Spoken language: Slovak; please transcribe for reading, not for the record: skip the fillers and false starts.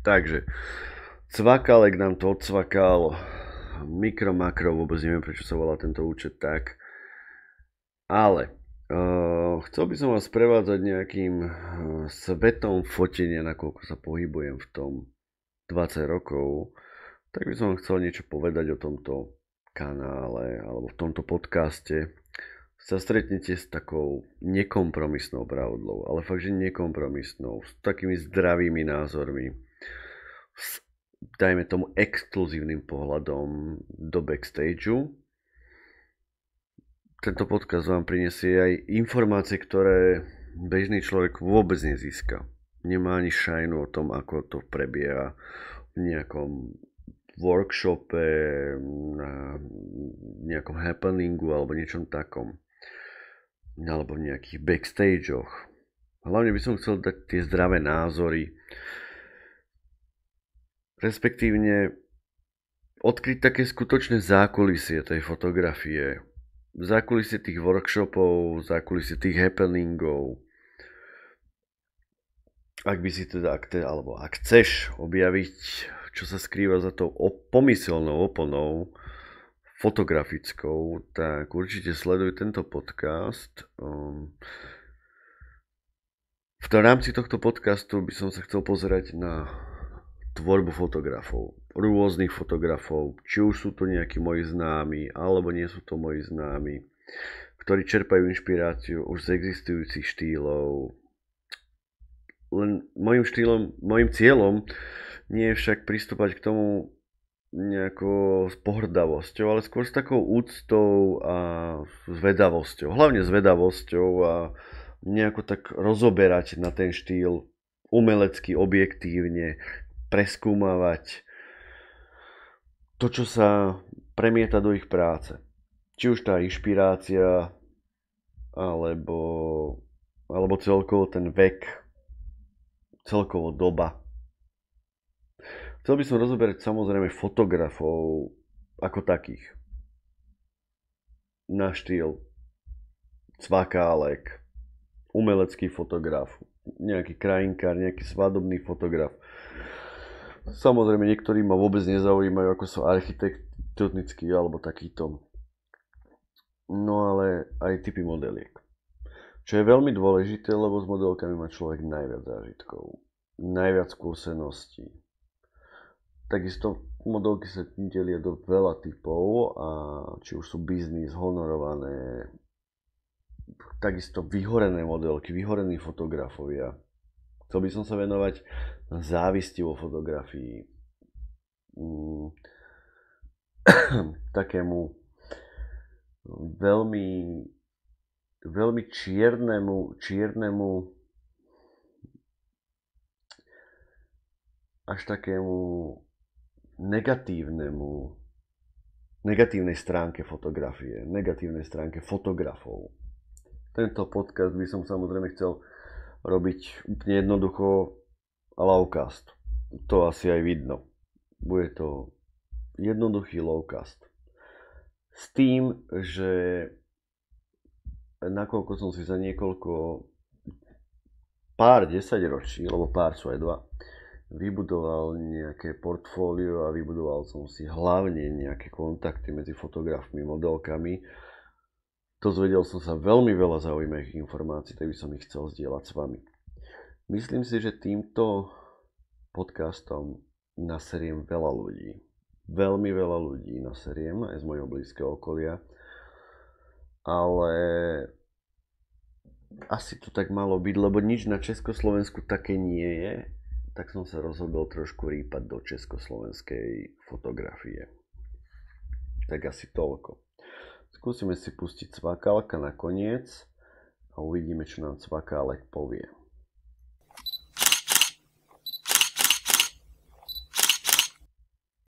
Takže, Cvakalek nám to odsvakal. Mikro, makro, vôbec neviem, prečo sa volá tento účet tak. Ale chcel by som vás prevádzať nejakým svetom fotenia, nakoľko sa pohybujem v tom 20 rokov. Tak by som vám chcel niečo povedať o tomto kanále alebo v tomto podcaste. Sa stretnete s takou nekompromisnou pravdou, ale fakt, že nekompromisnou, s takými zdravými názormi, s, dajme tomu, exkluzívnym pohľadom do backstageu. Tento podcast vám prinesie aj informácie, ktoré bežný človek vôbec nezíska. Nemá ani šajnu o tom, ako to prebieha v nejakom workshope, na nejakom happeningu alebo niečom takom. Alebo v nejakých backstageoch. Hlavne by som chcel dať tie zdravé názory, respektívne odkryť také skutočné zákulisie tej fotografie, zákulisie tých workshopov, zákulisie tých happeningov. Ak by si teda, alebo ak chceš objaviť, čo sa skrýva za tou pomyselnou oponou fotografickou, tak určite sleduj tento podcast. V rámci tohto podcastu by som sa chcel pozerať na tvorbu fotografov, rôznych fotografov, či už sú to nejakí moji známi, alebo nie sú to moji známi, ktorí čerpajú inšpiráciu už z existujúcich štýlov. Len môjim cieľom nie je však pristúpať k tomu nejako s pohrdavosťou, ale skôr s takou úctou a zvedavosťou. Hlavne zvedavosťou a nejako tak rozoberať na ten štýl umelecky, objektívne, preskúmavať to, čo sa premieta do ich práce. Či už tá inšpirácia, alebo celkovo ten vek, celkovo doba. Chcel by som rozoberať samozrejme fotografov ako takých. Na štýl Cvakálek, umelecký fotograf, nejaký krajinkár, nejaký svadobný fotograf. Samozrejme, niektorí ma vôbec nezaujímajú, ako sú architektonickí alebo takýto. No ale aj typy modeliek. Čo je veľmi dôležité, lebo s modelkami má človek najviac zážitkov, najviac skúseností. Takisto modelky sa delia do veľa typov, a či už sú biznis, honorované, takisto vyhorené modelky, vyhorení fotografovia. Chcel by som sa venovať závisti vo fotografii. Takému veľmi čiernemu až takému negatívnej stránke fotografie, negatívnej stránke fotografov. Tento podcast by som samozrejme chcel robiť úplne jednoducho a lowcast. To asi aj vidno. Bude to jednoduchý lowcast. S tým, že nakoľko som si za pár desaťročí, lebo pár sú aj dva, vybudoval nejaké portfólio a vybudoval som si hlavne nejaké kontakty medzi fotografmi, modelkami. Dozvedel som sa veľmi veľa zaujímavých informácií, tak by som ich chcel zdieľať s vami. Myslím si, že týmto podcastom naseriem veľa ľudí. Veľmi veľa ľudí naseriem aj z mojho blízkeho okolia. Ale asi to tak malo byť, lebo nič na Československu také nie je. Tak som sa rozhodol trošku rýpať do československej fotografie. Tak asi toľko. Skúsime si pustiť Cvakálka nakoniec a uvidíme, čo nám Cvakálek povie.